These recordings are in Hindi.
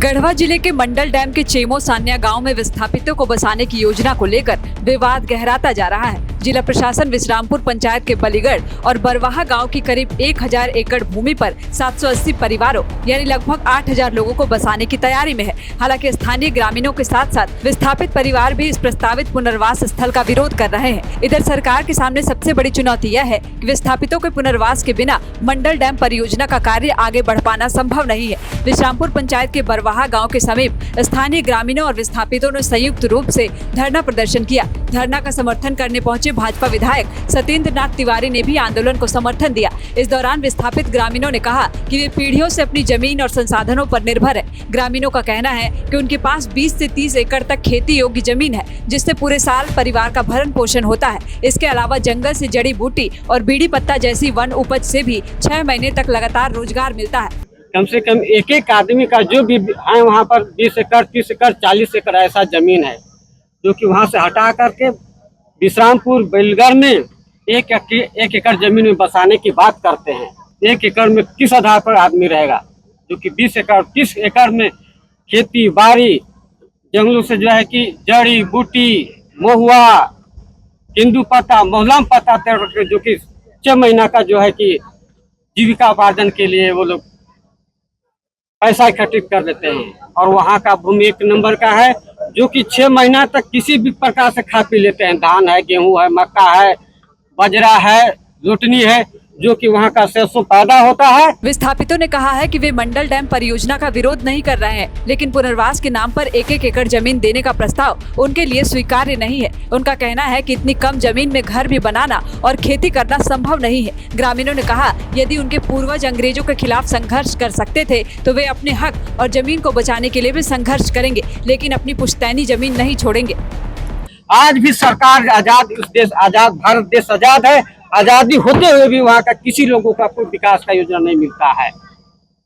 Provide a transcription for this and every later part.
गढ़वा जिले के मंडल डैम के चेमो सान्या गांव में विस्थापितों को बसाने की योजना को लेकर विवाद गहराता जा रहा है। जिला प्रशासन विश्रामपुर पंचायत के बलीगढ़ और बरवाहा गांव की करीब 1000 एकड़ भूमि पर 780 परिवारों यानी लगभग 8000 लोगों को बसाने की तैयारी में है। हालांकि स्थानीय ग्रामीणों के साथ साथ विस्थापित परिवार भी इस प्रस्तावित पुनर्वास स्थल का विरोध कर रहे हैं। इधर सरकार के सामने सबसे बड़ी चुनौती यह है कि विस्थापितों के पुनर्वास के बिना मंडल डैम परियोजना का कार्य आगे बढ़ पाना संभव नहीं है। विश्रामपुर पंचायत के बरवाहा गांव के समीप स्थानीय ग्रामीणों और विस्थापितों ने संयुक्त रूप से धरना प्रदर्शन किया। धरना का समर्थन करने पहुंचे भाजपा विधायक सत्येंद्र नाथ तिवारी ने भी आंदोलन को समर्थन दिया। इस दौरान विस्थापित ग्रामीणों ने कहा कि वे पीढ़ियों से अपनी जमीन और संसाधनों पर निर्भर है। ग्रामीणों का कहना है कि उनके पास 20 से 30 एकड़ तक खेती योग्य जमीन है, जिससे पूरे साल परिवार का भरण पोषण होता है। इसके अलावा जंगल से जड़ी बूटी और बीड़ी पत्ता जैसी वन उपज से भी 6 महीने तक लगातार रोजगार मिलता है। कम से कम एक एक आदमी का जो भी है वहाँ पर 20 एकड़ 30 एकड़ 40 एकड़ ऐसा जमीन है, जो कि वहाँ से हटा करके विश्रामपुर बेलगढ़ में एक एकड़ जमीन में बसाने की बात करते हैं। 1 एकड़ में किस आधार पर आदमी रहेगा, जो कि 20 एकड़ 30 एकड़ में खेती बाड़ी जंगलों से जो है कि जड़ी बूटी महुआ केंदू पत्ता मोहलम पत्ता जो कि 6 महीना का जो है कि जीविका उपार्जन के लिए वो लोग पैसा इकट्ठित कर देते हैं। और वहाँ का भूमि 1 नंबर का है, जो कि 6 महीना तक किसी भी प्रकार से खा पी लेते हैं। धान है, गेहूं है, मक्का है, बाजरा है, रोटनी है, जो कि वहाँ का सरसों पैदा होता है। विस्थापितों ने कहा है कि वे मंडल डैम परियोजना का विरोध नहीं कर रहे हैं, लेकिन पुनर्वास के नाम पर 1-1 एकड़ जमीन देने का प्रस्ताव उनके लिए स्वीकार्य नहीं है। उनका कहना है कि इतनी कम जमीन में घर भी बनाना और खेती करना संभव नहीं है। ग्रामीणों ने कहा यदि उनके पूर्वज अंग्रेजों के खिलाफ संघर्ष कर सकते थे तो वे अपने हक और जमीन को बचाने के लिए भी संघर्ष करेंगे, लेकिन अपनी पुश्तैनी जमीन नहीं छोड़ेंगे। आज भी सरकार आजाद, इस देश आजाद, भारत देश आजाद है। आजादी होते हुए भी वहाँ का किसी लोगों का कोई विकास का योजना नहीं मिलता है।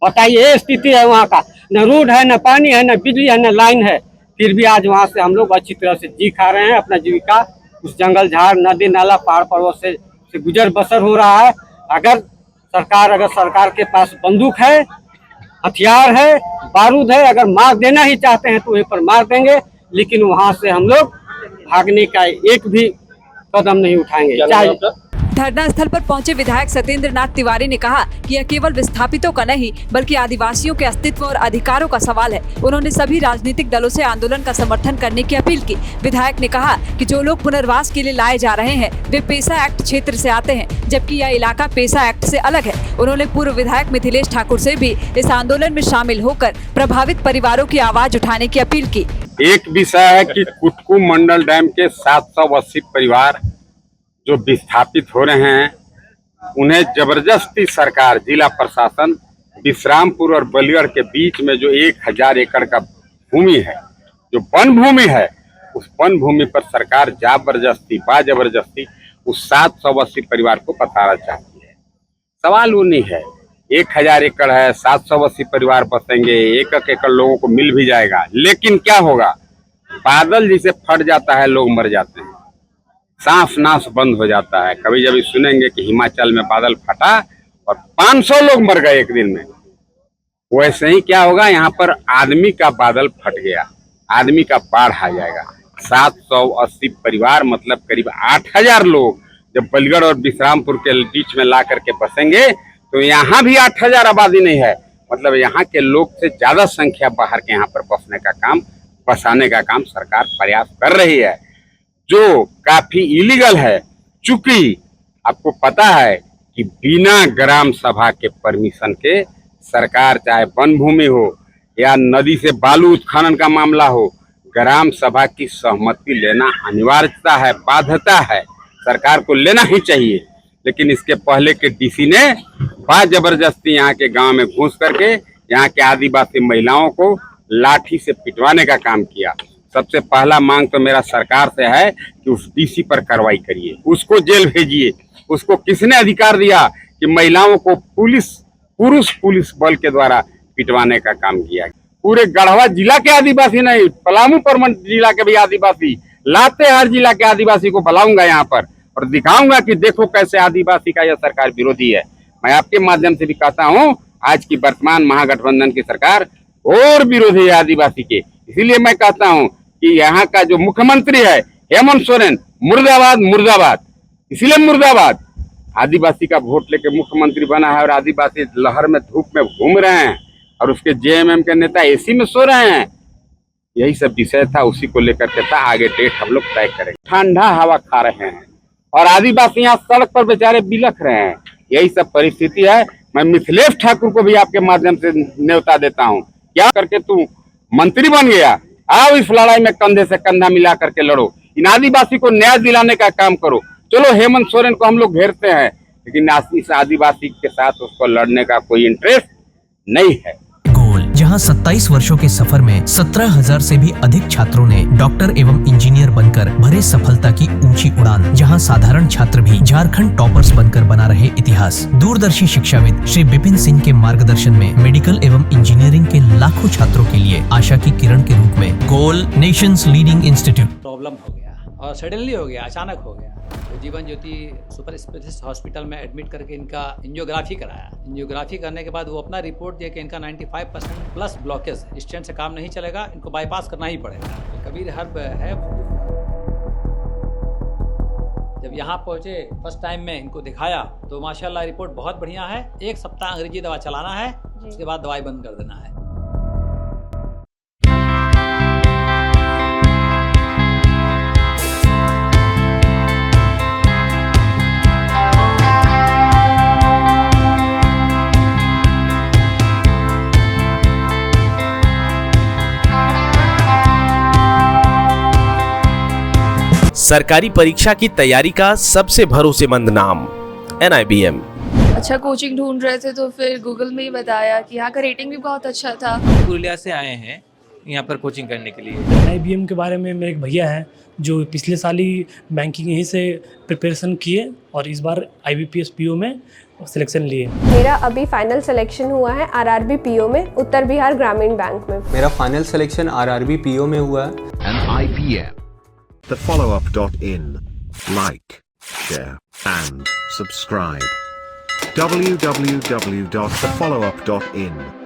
बताइए, ये स्थिति है वहाँ का। न रोड है, न पानी है, न बिजली है, न लाइन है। फिर भी आज वहाँ से हम लोग अच्छी तरह से जी खा रहे हैं। अपना जीविका उस जंगल झाड़ नदी नाला पहाड़ पर्वत से गुजर बसर हो रहा है। अगर सरकार के पास बंदूक है, हथियार है, बारूद है, अगर मार देना ही चाहते हैं तो वहीं पर मार देंगे, लेकिन वहाँ से हम लोग भागने का एक भी कदम नहीं उठाएंगे। धरना स्थल पर पहुंचे विधायक सत्येंद्र नाथ तिवारी ने कहा कि यह केवल विस्थापितों का नहीं बल्कि आदिवासियों के अस्तित्व और अधिकारों का सवाल है। उन्होंने सभी राजनीतिक दलों से आंदोलन का समर्थन करने की अपील की। विधायक ने कहा कि जो लोग पुनर्वास के लिए लाए जा रहे हैं वे पेसा एक्ट क्षेत्र से आते हैं, जबकि यह इलाका पेसा एक्ट से अलग है। उन्होंने पूर्व विधायक मिथिलेश ठाकुर से भी इस आंदोलन में शामिल होकर प्रभावित परिवारों की आवाज उठाने की अपील की। एक विषय है कि कुटकू मंडल डैम के 780 परिवार जो विस्थापित हो रहे हैं, उन्हें जबरदस्ती सरकार जिला प्रशासन विश्रामपुर और बलीगढ़ के बीच में जो 1000 एकड़ का भूमि है, जो वन भूमि है, उस वन भूमि पर सरकार जबरदस्ती उस 780 परिवार को बसाना चाहती है। सवाल वो नहीं है 1000 एकड़ है, 780 परिवार बसेंगे, 1-1 एकड़ लोगों को मिल भी जाएगा, लेकिन क्या होगा? बादल जिसे फट जाता है लोग मर जाते हैं, सांस नाश बंद हो जाता है। कभी जब सुनेंगे कि हिमाचल में बादल फटा और 500 लोग मर गए एक दिन में, वैसे ही क्या होगा, यहाँ पर आदमी का बादल फट गया, आदमी का बाढ़ आ जाएगा। 780 परिवार मतलब करीब 8000 लोग जब बलीगढ़ और विश्रामपुर के बीच में ला करके बसेंगे तो यहाँ भी 8000 आबादी नहीं है, मतलब यहाँ के लोग से ज्यादा संख्या बाहर के यहाँ पर बसाने का काम सरकार प्रयास कर रही है, जो काफी इलीगल है। चूंकि आपको पता है कि बिना ग्राम सभा के परमिशन के सरकार, चाहे वन भूमि हो या नदी से बालू उत्खनन का मामला हो, ग्राम सभा की सहमति लेना अनिवार्यता है, बाध्यता है, सरकार को लेना ही चाहिए। लेकिन इसके पहले के डीसी ने जबरदस्ती यहाँ के गांव में घुस करके यहाँ के आदिवासी महिलाओं को लाठी से पिटवाने का काम किया। सबसे पहला मांग तो मेरा सरकार से है कि उस डीसी पर कार्रवाई करिए, उसको जेल भेजिए। उसको किसने अधिकार दिया कि महिलाओं को पुरुष पुलिस बल के द्वारा पिटवाने का काम किया? पूरे गढ़वा जिला के आदिवासी नहीं, पलामू परमंड जिला के भी आदिवासी, लातेहार जिला के आदिवासी को बुलाऊंगा यहाँ पर और दिखाऊंगा कि देखो कैसे आदिवासी का यह सरकार विरोधी है। मैं आपके माध्यम से भी कहता हूँ, आज की वर्तमान महागठबंधन की सरकार और विरोधी है आदिवासी के। इसीलिए मैं कहता हूं कि यहाँ का जो मुख्यमंत्री है हेमंत सोरेन, मुर्दाबाद मुर्दाबाद। इसीलिए मुर्दाबाद, आदिवासी का वोट लेके मुख्यमंत्री बना है और आदिवासी लहर में धूप में घूम रहे हैं और उसके जेएमएम के नेता एसी में सो रहे हैं। यही सब विषय था, उसी को लेकर के था। आगे डेट हम लोग तय करेंगे। ठंडा हवा खा रहे हैं और आदिवासी यहाँ सड़क पर बेचारे बिलख रहे हैं। यही सब परिस्थिति है। मैं मिथिलेश ठाकुर को भी आपके माध्यम से न्योता देता हूँ, क्या करके तू मंत्री बन गया, आओ इस लड़ाई में कंधे से कंधा मिला करके लड़ो, इन आदिवासी को न्याय दिलाने का काम करो। चलो हेमंत सोरेन को हम लोग घेरते हैं, लेकिन इस आदिवासी के साथ उसको लड़ने का कोई इंटरेस्ट नहीं है। गोल, जहां 27 वर्षों के सफर में 17,000 से भी अधिक छात्रों ने डॉक्टर एवं इंजीनियर बनकर भरे सफलता की ऊंची उड़ान, जहां साधारण छात्र भी झारखंड टॉपर्स बनकर बना रहे इतिहास। दूरदर्शी शिक्षाविद श्री विपिन सिंह के मार्गदर्शन में मेडिकल एवं इंजीनियरिंग के लाखों छात्रों के लिए आशा की किरण के रूप में गोल नेशंस लीडिंग इंस्टीट्यूट। प्रॉब्लम हो गया और सडनली हो गया, अचानक हो गया। तो Jeevan Jyoti super specialist hospital में एडमिट करके इनका एंजियोग्राफी कराया। एंजियोग्राफी करने के बाद वो अपना रिपोर्ट दिया कि इनका 95% प्लस ब्लॉकेज, स्टेंट से काम नहीं चलेगा, इनको बाईपास करना ही पड़ेगा। कबीर हर्ब है। जब यहाँ पहुँचे फर्स्ट टाइम में इनको दिखाया तो माशाल्लाह रिपोर्ट बहुत बढ़िया है। 1 सप्ताह अंग्रेजी दवा चलाना है, उसके बाद दवाई बंद कर देना है। सरकारी परीक्षा की तैयारी का सबसे भरोसेमंद नाम NIBM। अच्छा कोचिंग ढूंढ रहे थे तो फिर गूगल में ही बताया कि यहाँ का रेटिंग भी बहुत अच्छा था। पुरुलिया से आए हैं यहाँ पर कोचिंग करने के लिए। NIBM के बारे में मेरे एक भैया हैं जो पिछले साल ही बैंकिंग यहीं से प्रिपरेशन किए और इस बार IBPS PO में सिलेक्शन लिए। मेरा अभी फाइनल सिलेक्शन हुआ है RRB PO में, उत्तर बिहार ग्रामीण बैंक में। मेरा फाइनल सिलेक्शन RRB PO में हुआ है। NIBM, thefollowup.in. Like, share and subscribe. www.thefollowup.in